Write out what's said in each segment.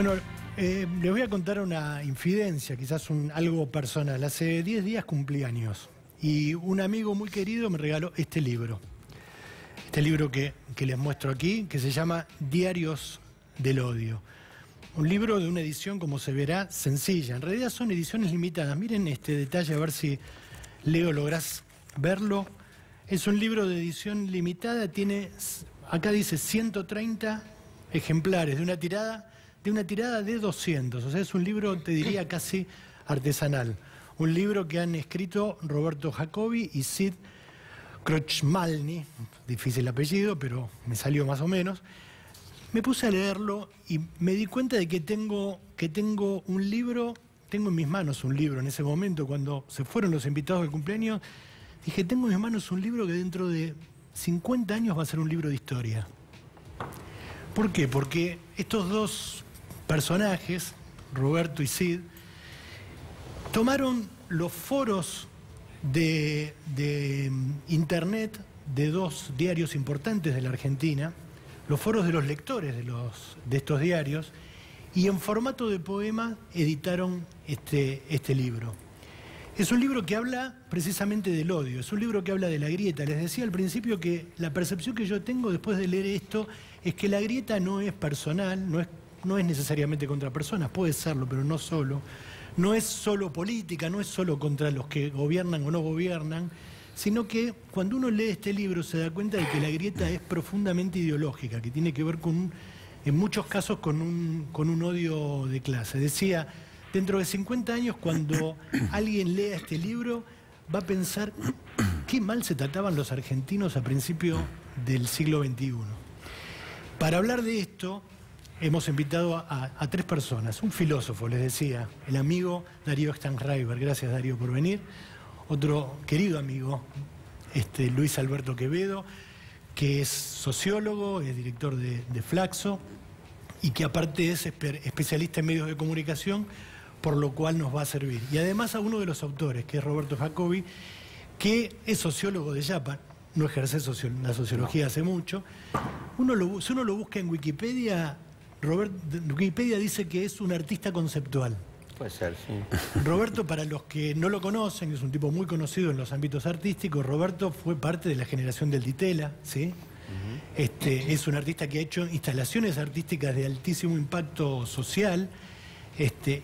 Bueno, les voy a contar una infidencia, quizás algo personal. Hace 10 días cumplí años y un amigo muy querido me regaló este libro. Este libro que les muestro aquí, que se llama Diarios del Odio. Un libro de una edición, como se verá, sencilla. En realidad son ediciones limitadas. Miren este detalle, a ver si, Leo, lográs verlo. Es un libro de edición limitada, tiene, acá dice 130 ejemplares de una tirada de 200. O sea, es un libro, te diría, casi artesanal. Un libro que han escrito Roberto Jacobi y Sid Krochmalny, difícil apellido, pero me salió más o menos. Me puse a leerlo y me di cuenta de que tengo un libro, tengo en mis manos un libro en ese momento, cuando se fueron los invitados del cumpleaños, dije, tengo en mis manos un libro que dentro de 50 años va a ser un libro de historia. ¿Por qué? Porque estos dos personajes, Roberto y Sid, tomaron los foros de internet de dos diarios importantes de la Argentina, los foros de los lectores de estos diarios, y en formato de poema editaron este libro. Es un libro que habla precisamente del odio, es un libro que habla de la grieta. Les decía al principio que la percepción que yo tengo después de leer esto es que la grieta no es personal, no es necesariamente contra personas, puede serlo, pero no solo. No es solo política, no es solo contra los que gobiernan o no gobiernan, sino que cuando uno lee este libro se da cuenta de que la grieta es profundamente ideológica, que tiene que ver en muchos casos con un odio de clase. Decía, dentro de 50 años, cuando alguien lea este libro, va a pensar qué mal se trataban los argentinos a principios del siglo XXI. Para hablar de esto, hemos invitado a tres personas. Un filósofo, les decía, el amigo Darío Stanraiver. Gracias, Darío, por venir. Otro querido amigo, Luis Alberto Quevedo, que es sociólogo, es director de Flaxo y que aparte es especialista en medios de comunicación, por lo cual nos va a servir. Y además a uno de los autores, que es Roberto Jacobi, que es sociólogo de Yapa, no ejerce la sociología hace mucho. Si uno lo busca en Wikipedia, Wikipedia dice que es un artista conceptual. Puede ser, sí. Roberto, para los que no lo conocen, es un tipo muy conocido en los ámbitos artísticos. Roberto fue parte de la generación del Ditela, ¿sí? Es un artista que ha hecho instalaciones artísticas de altísimo impacto social.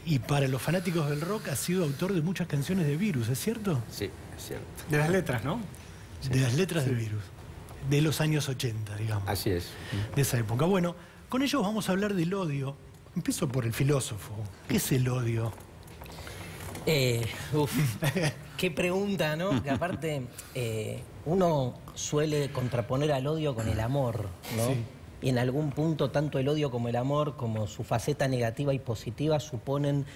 Y para los fanáticos del rock ha sido autor de muchas canciones de Virus, ¿es cierto? Sí, es cierto. De las letras, ¿no? De las letras de Virus, de los años 80, digamos. Así es. De esa época. Bueno, con ellos vamos a hablar del odio. Empiezo por el filósofo. ¿Qué es el odio? Qué pregunta, ¿no? Que aparte uno suele contraponer al odio con el amor, ¿no? Sí. Y en algún punto tanto el odio como el amor, como su faceta negativa y positiva, suponen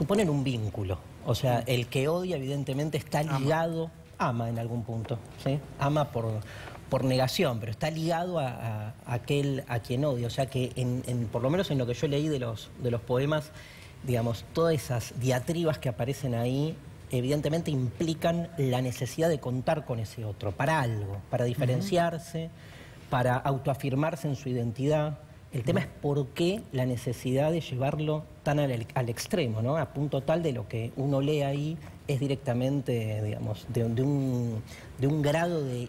un vínculo. O sea, el que odia evidentemente está ligado, ama en algún punto, ¿sí? Ama por negación, pero está ligado a aquel a quien odia. O sea que por lo menos en lo que yo leí de los poemas, digamos, todas esas diatribas que aparecen ahí evidentemente implican la necesidad de contar con ese otro, para algo, para diferenciarse, para autoafirmarse en su identidad. El tema es por qué la necesidad de llevarlo tan al extremo, ¿no? A punto tal de lo que uno lee ahí es directamente, digamos, de un grado de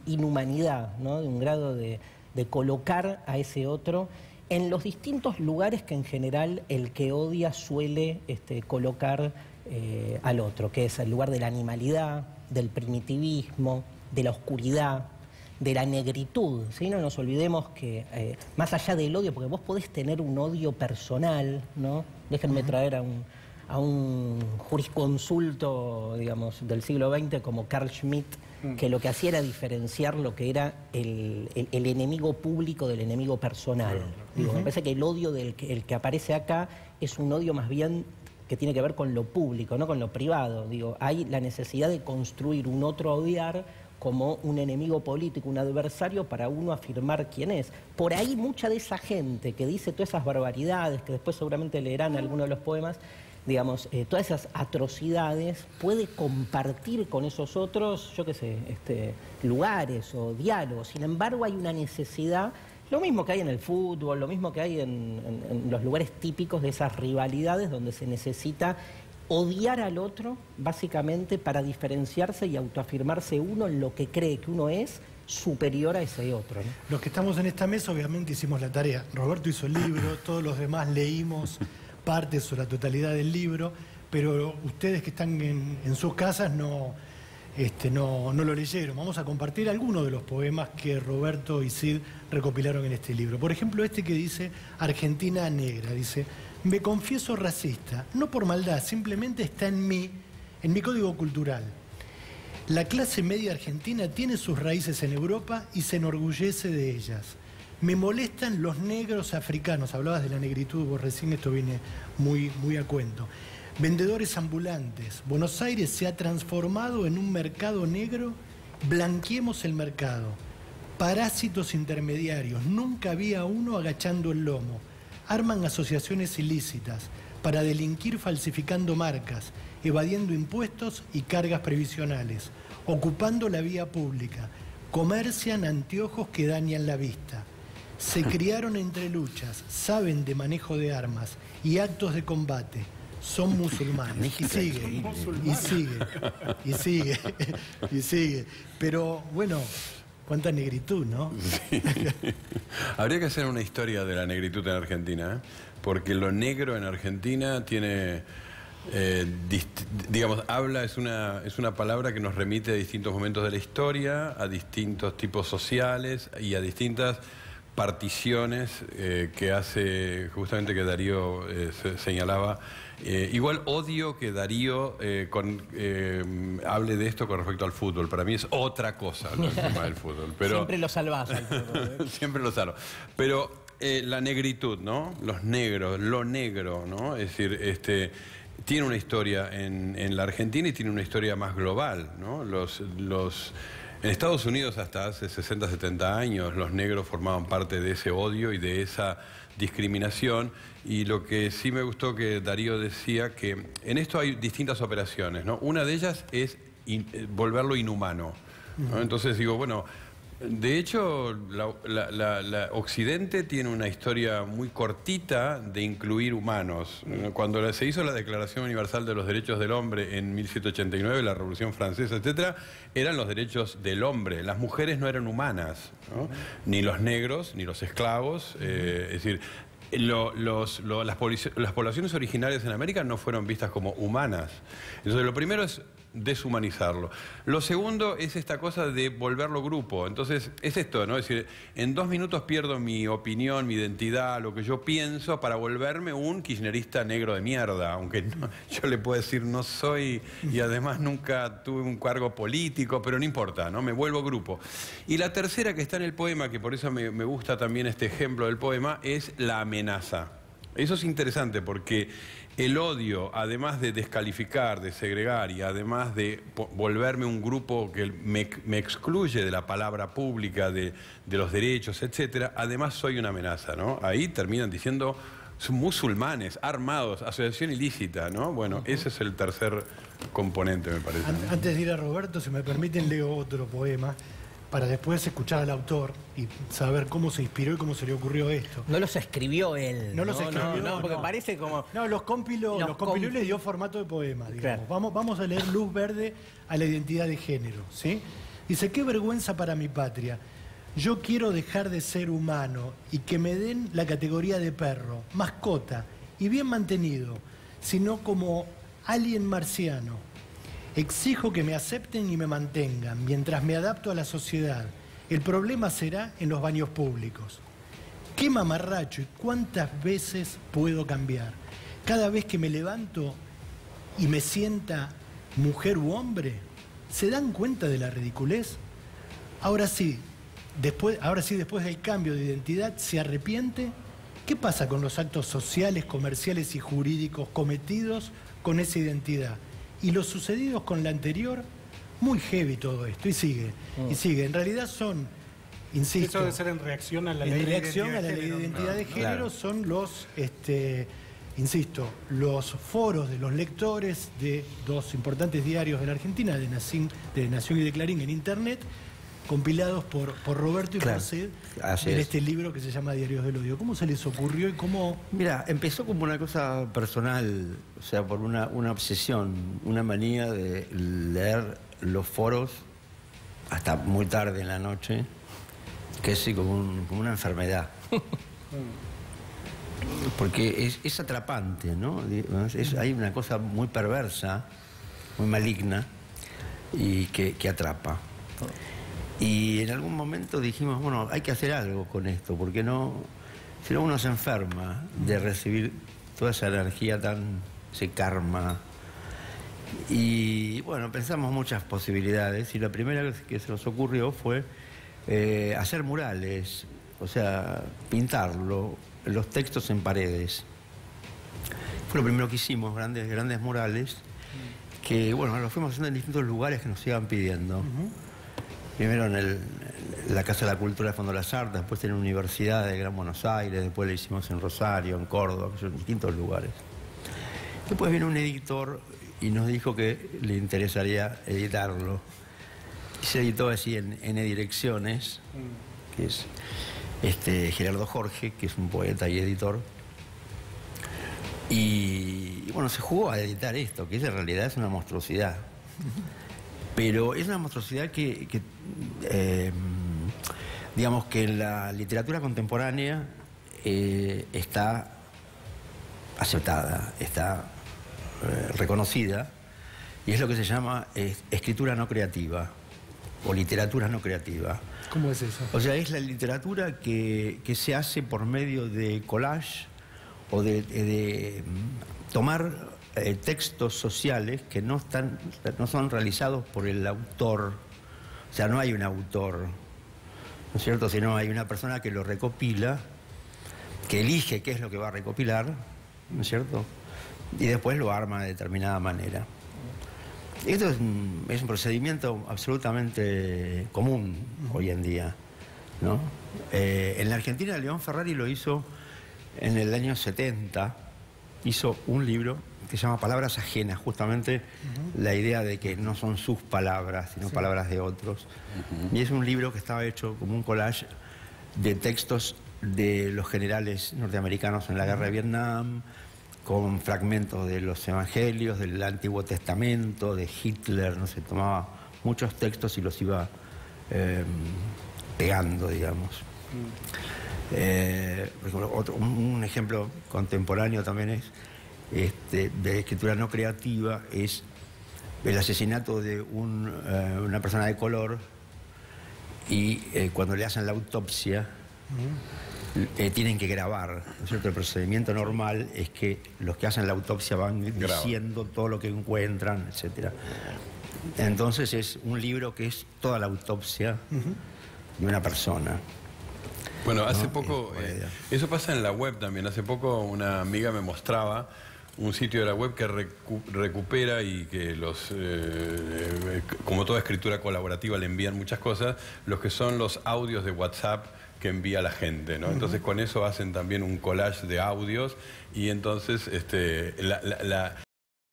inhumanidad, ¿no? De un grado de colocar a ese otro en los distintos lugares que en general el que odia suele colocar al otro, que es el lugar de la animalidad, del primitivismo, de la oscuridad, de la negritud, ¿sí? No nos olvidemos que más allá del odio, porque vos podés tener un odio personal, ¿no? Déjenme traer a un jurisconsulto, digamos, del siglo XX como Carl Schmitt, que lo que hacía era diferenciar lo que era el enemigo público del enemigo personal. Digo, me parece que el odio el que aparece acá es un odio más bien que tiene que ver con lo público, no con lo privado. Digo, hay la necesidad de construir un otro a odiar como un enemigo político, un adversario para uno afirmar quién es. Por ahí mucha de esa gente que dice todas esas barbaridades, que después seguramente leerán algunos de los poemas, digamos, todas esas atrocidades, puede compartir con esos otros, yo qué sé, lugares o diálogos. Sin embargo, hay una necesidad Lo mismo que hay en el fútbol, lo mismo que hay en los lugares típicos de esas rivalidades donde se necesita odiar al otro, básicamente, para diferenciarse y autoafirmarse uno en lo que cree que uno es superior a ese otro, ¿no? Los que estamos en esta mesa, obviamente, hicimos la tarea. Roberto hizo el libro, todos los demás leímos partes o la totalidad del libro, pero ustedes que están en sus casas no lo leyeron. Vamos a compartir algunos de los poemas que Roberto y Sid recopilaron en este libro. Por ejemplo, este que dice Argentina Negra. Dice: me confieso racista, no por maldad, simplemente está en mi código cultural. La clase media argentina tiene sus raíces en Europa y se enorgullece de ellas. Me molestan los negros africanos. Hablabas de la negritud, vos recién, esto viene muy a cuento. Vendedores ambulantes. Buenos Aires se ha transformado en un mercado negro. Blanqueemos el mercado. Parásitos intermediarios. Nunca había uno agachando el lomo. Arman asociaciones ilícitas para delinquir falsificando marcas, evadiendo impuestos y cargas previsionales, ocupando la vía pública. Comercian anteojos que dañan la vista. Se criaron entre luchas, saben de manejo de armas y actos de combate. Son musulmanes. Y sigue, y sigue. Pero bueno, cuánta negritud, ¿no? Sí. Habría que hacer una historia de la negritud en Argentina, ¿eh? Porque lo negro en Argentina tiene, digamos, es una palabra que nos remite a distintos momentos de la historia, a distintos tipos sociales y a distintas particiones que hace justamente que Darío señalaba. Igual odio que Darío hable de esto con respecto al fútbol. Para mí es otra cosa, ¿no? El tema del fútbol. Pero, siempre lo salvás al fútbol, ¿eh? Siempre lo salvo. Pero la negritud, ¿no? Los negros, lo negro, ¿no? Es decir, tiene una historia en la Argentina y tiene una historia más global, ¿no? En Estados Unidos hasta hace 60, 70 años los negros formaban parte de ese odio y de esa discriminación, y lo que sí me gustó que Darío decía que en esto hay distintas operaciones, ¿no? Una de ellas es volverlo inhumano, ¿no? Entonces digo, bueno, de hecho la Occidente tiene una historia muy cortita de incluir humanos. Cuando se hizo la Declaración Universal de los Derechos del Hombre en 1789, la Revolución Francesa, etcétera, eran los derechos del hombre. Las mujeres no eran humanas, ¿no? Ni los negros, ni los esclavos. Es decir, las poblaciones originarias en América no fueron vistas como humanas. Entonces, lo primero es deshumanizarlo. Lo segundo es esta cosa de volverlo grupo. Entonces, es esto, ¿no? Es decir, en 2 minutos pierdo mi opinión, mi identidad, lo que yo pienso, para volverme un kirchnerista negro de mierda, aunque no, yo le puedo decir no soy, y además nunca tuve un cargo político, pero no importa, ¿no? Me vuelvo grupo. Y la tercera, que está en el poema, que por eso me gusta también este ejemplo del poema, es la amenaza. Eso es interesante porque el odio, además de descalificar, de segregar y además de volverme un grupo que me excluye de la palabra pública, de los derechos, etcétera, además soy una amenaza, ¿no? Ahí terminan diciendo son musulmanes, armados, asociación ilícita, ¿no? Bueno, ese es el tercer componente, me parece. Antes de ir a Roberto, si me permiten, leo otro poema, para después escuchar al autor y saber cómo se inspiró y cómo se le ocurrió esto. No los escribió él. No los escribió. No, porque parece como... No, los compiló y les dio formato de poema, digamos. Claro. Vamos a leer Luz Verde a la identidad de género, ¿sí? Dice: qué vergüenza para mi patria. Yo quiero dejar de ser humano y que me den la categoría de perro, mascota y bien mantenido, sino como alien marciano. Exijo que me acepten y me mantengan mientras me adapto a la sociedad. El problema será en los baños públicos. ¿Qué mamarracho y cuántas veces puedo cambiar? Cada vez que me levanto y me sienta mujer u hombre, ¿se dan cuenta de la ridiculez? Ahora sí, después del cambio de identidad, ¿se arrepiente? ¿Qué pasa con los actos sociales, comerciales y jurídicos cometidos con esa identidad? Y los sucedidos con la anterior, muy heavy todo esto, y sigue, y sigue. En realidad son, insisto... Eso debe ser en reacción a la ley de identidad de género, claro. Son los, insisto, los foros de los lectores de 2 importantes diarios de la Argentina, de Nación y de Clarín en Internet, compilados por Roberto y Claro, José así en es. este libro que se llama Diarios del Odio. ¿Cómo se les ocurrió y cómo...? Mira, empezó como una cosa personal, o sea, por una obsesión, una manía de leer los foros hasta muy tarde en la noche, que es como una enfermedad. Porque es atrapante, ¿no? Hay una cosa muy perversa, muy maligna, y que atrapa. Y en algún momento dijimos, bueno, hay que hacer algo con esto, porque no, si no uno se enferma de recibir toda esa energía ese karma. Y bueno, pensamos muchas posibilidades, y la primera que se nos ocurrió fue hacer murales, o sea, pintarlo, los textos en paredes. Fue lo primero que hicimos, grandes murales, que bueno, los fuimos haciendo en distintos lugares que nos iban pidiendo. Primero en la Casa de la Cultura de Fondo de las Artes, después en la Universidad de Gran Buenos Aires, después lo hicimos en Rosario, en Córdoba, en distintos lugares. Después vino un editor y nos dijo que le interesaría editarlo. Y se editó así en N Direcciones, que es Gerardo Jorge, que es un poeta y editor. Y bueno, se jugó a editar esto, que en realidad es una monstruosidad. Pero es una monstruosidad que digamos que en la literatura contemporánea está aceptada, está reconocida, y es lo que se llama escritura no creativa o literatura no creativa. ¿Cómo es eso? O sea, es la literatura que se hace por medio de collage o de tomar textos sociales que no son realizados por el autor. O sea, no hay un autor, ¿no es cierto? Sino hay una persona que lo recopila, que elige qué es lo que va a recopilar, ¿no es cierto? Y después lo arma de determinada manera. Esto es un procedimiento absolutamente común hoy en día, ¿no? En la Argentina, León Ferrari lo hizo en el año 70, hizo un libro que se llama Palabras Ajenas, justamente la idea de que no son sus palabras, sino palabras de otros. Y es un libro que estaba hecho como un collage de textos de los generales norteamericanos en la guerra de Vietnam, con fragmentos de los evangelios, del Antiguo Testamento, de Hitler, no sé, tomaba muchos textos y los iba pegando, digamos. Por ejemplo, un ejemplo contemporáneo también es de escritura no creativa, es el asesinato de una persona de color, y cuando le hacen la autopsia tienen que grabar, ¿no es cierto? El procedimiento normal es que los que hacen la autopsia van diciendo todo lo que encuentran, etcétera. Entonces es un libro que es toda la autopsia de una persona. Bueno, hace poco, eso pasa en la web también. Hace poco una amiga me mostraba un sitio de la web que recupera y que como toda escritura colaborativa le envían muchas cosas, los que son los audios de WhatsApp que envía la gente, ¿no? Entonces con eso hacen también un collage de audios, y entonces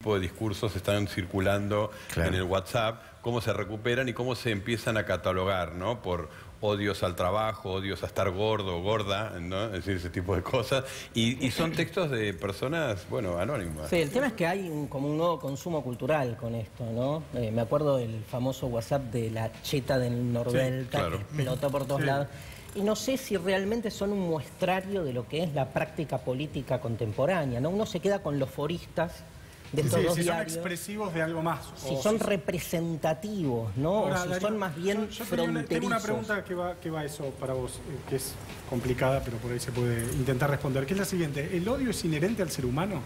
tipo de discursos están circulando en el WhatsApp, cómo se recuperan y cómo se empiezan a catalogar, ¿no? Por odios al trabajo, odios a estar gordo o gorda, ¿no? Es decir, ese tipo de cosas. Y son textos de personas, bueno, anónimas. Sí, el tema es que hay como un nuevo consumo cultural con esto, ¿no? Me acuerdo del famoso WhatsApp de la cheta del Nordelta, claro, que explotó por todos lados. Y no sé si realmente son un muestrario de lo que es la práctica política contemporánea, ¿no? Uno se queda con los foristas de estos dos si diarios. son expresivos de algo más. Si son representativos, ¿no? Ahora, o si Darío, son más bien yo fronterizos. tengo una pregunta que va eso para vos, que es complicada, pero por ahí se puede intentar responder, que es la siguiente. ¿El odio es inherente al ser humano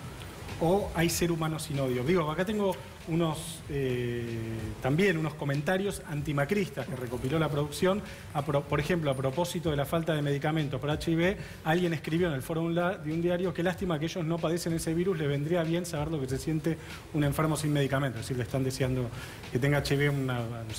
o hay ser humano sin odio? Digo, acá tengo también unos comentarios antimacristas que recopiló la producción. Por ejemplo, a propósito de la falta de medicamentos para HIV, alguien escribió en el foro de un diario: qué lástima que ellos no padecen ese virus, le vendría bien saber lo que se siente un enfermo sin medicamentos. Es decir, le están deseando que tenga HIV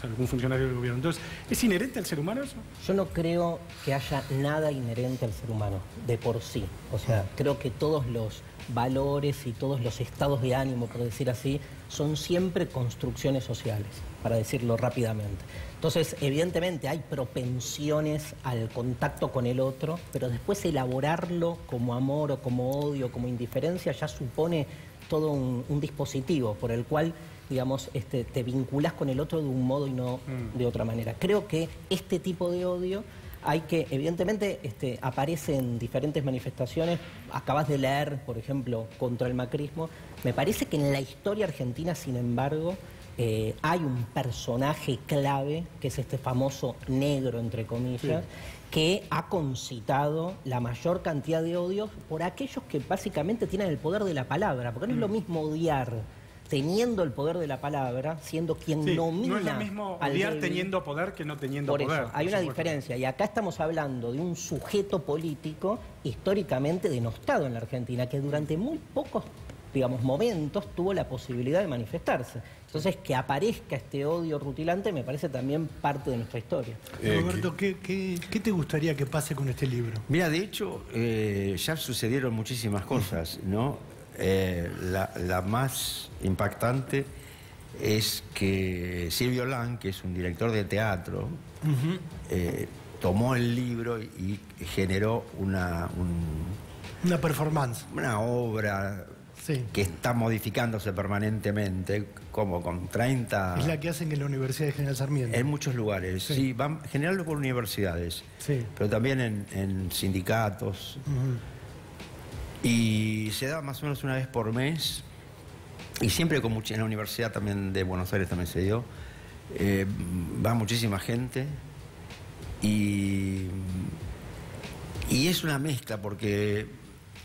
algún funcionario del gobierno. Entonces, ¿es inherente al ser humano eso? Yo no creo que haya nada inherente al ser humano, de por sí. O sea, creo que todos los valores y todos los estados de ánimo, por decir así, son son siempre construcciones sociales, para decirlo rápidamente. Entonces, evidentemente hay propensiones al contacto con el otro, pero después elaborarlo como amor o como odio, como indiferencia, ya supone todo un dispositivo por el cual, digamos, te vinculás con el otro de un modo y no de otra manera. Creo que este tipo de odio hay que, evidentemente, aparece en diferentes manifestaciones. Acabas de leer, por ejemplo, contra el macrismo. Me parece que en la historia argentina, sin embargo, hay un personaje clave, que es este famoso negro, entre comillas, que ha concitado la mayor cantidad de odios por aquellos que básicamente tienen el poder de la palabra, porque no es lo mismo odiar teniendo el poder de la palabra, siendo quien nomina. No es lo mismo odiar teniendo poder que no teniendo poder. Por eso, hay una diferencia. Y acá estamos hablando de un sujeto político históricamente denostado en la Argentina, que durante muy pocos, digamos, momentos tuvo la posibilidad de manifestarse. Entonces, que aparezca este odio rutilante me parece también parte de nuestra historia. Roberto, ¿qué te gustaría que pase con este libro? Mira, de hecho, ya sucedieron muchísimas cosas, ¿no? La más impactante es que Silvio Lang, que es un director de teatro, tomó el libro y generó una performance. Una obra que está modificándose permanentemente, como con 30... Es la que hacen en la Universidad de General Sarmiento. En muchos lugares, sí, van generalmente por universidades, pero también en sindicatos. Y se da más o menos una vez por mes, y siempre con en la Universidad también de Buenos Aires también se dio. Va muchísima gente y es una mezcla, porque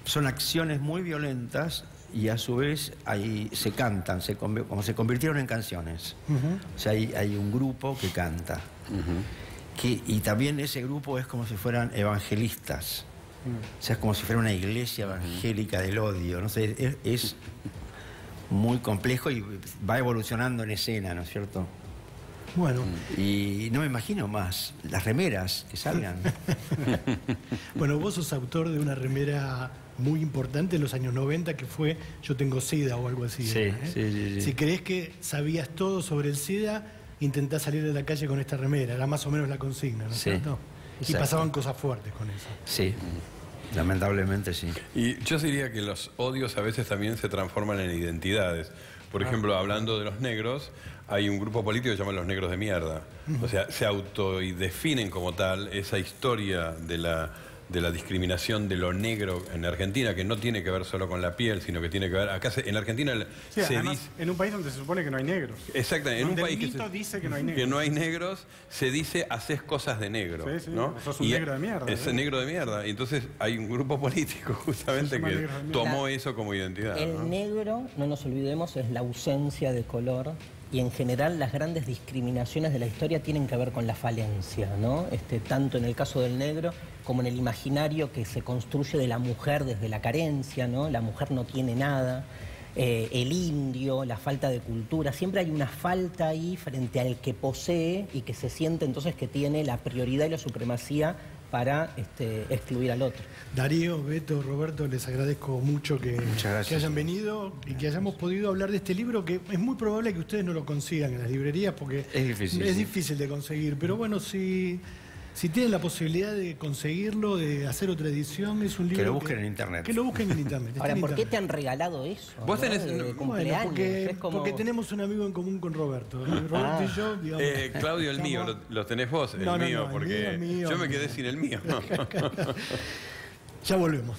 son acciones muy violentas y a su vez ahí se cantan, como se convirtieron en canciones. O sea, hay un grupo que canta. Y también ese grupo es como si fueran evangelistas. O sea, es como si fuera una iglesia evangélica del odio. No sé, es muy complejo y va evolucionando en escena, ¿no es cierto? Bueno. Y no me imagino más las remeras que salgan. Bueno, vos sos autor de una remera muy importante en los años 90 que fue Yo tengo SIDA o algo así. Sí, sí. Si crees que sabías todo sobre el SIDA, intentás salir de la calle con esta remera. Era más o menos la consigna, ¿no es cierto? Y pasaban cosas fuertes con eso. Sí. Lamentablemente sí. Y yo diría que los odios a veces también se transforman en identidades. Por ejemplo, hablando de los negros, hay un grupo político que se llama los negros de mierda. O sea, se autodefinen como tal esa historia de la discriminación de lo negro en Argentina, que no tiene que ver solo con la piel, sino que tiene que ver... Acá en Argentina se además, dice... en un país donde se supone que no hay negros. Exactamente. En un país dice que no hay negros. Que no hay negros, se dice haces cosas de negro. Sí, ¿no? Sos un negro de mierda. Es negro de mierda. Y entonces hay un grupo político justamente que tomó eso como identidad. El negro, no nos olvidemos, es la ausencia de color. Y en general las grandes discriminaciones de la historia tienen que ver con la falencia, ¿no? Tanto en el caso del negro como en el imaginario que se construye de la mujer desde la carencia, ¿no? La mujer no tiene nada. El indio, la falta de cultura, siempre hay una falta ahí frente al que posee y que se siente entonces que tiene la prioridad y la supremacía para excluir al otro. Darío, Beto, Roberto, les agradezco mucho que hayan venido y que hayamos podido hablar de este libro, que es muy probable que ustedes no lo consigan en las librerías porque es difícil de conseguir, pero bueno, si tienen la posibilidad de conseguirlo, de hacer otra edición, es un libro que lo busquen en internet. Que lo busquen en internet. Ahora, ¿por qué te han regalado eso? Vos tenés... Bueno, porque tenemos un amigo en común con Roberto. Roberto y yo, digamos... Claudio, el mío, lo tenés vos, el mío, porque yo me quedé sin el mío. Ya volvemos.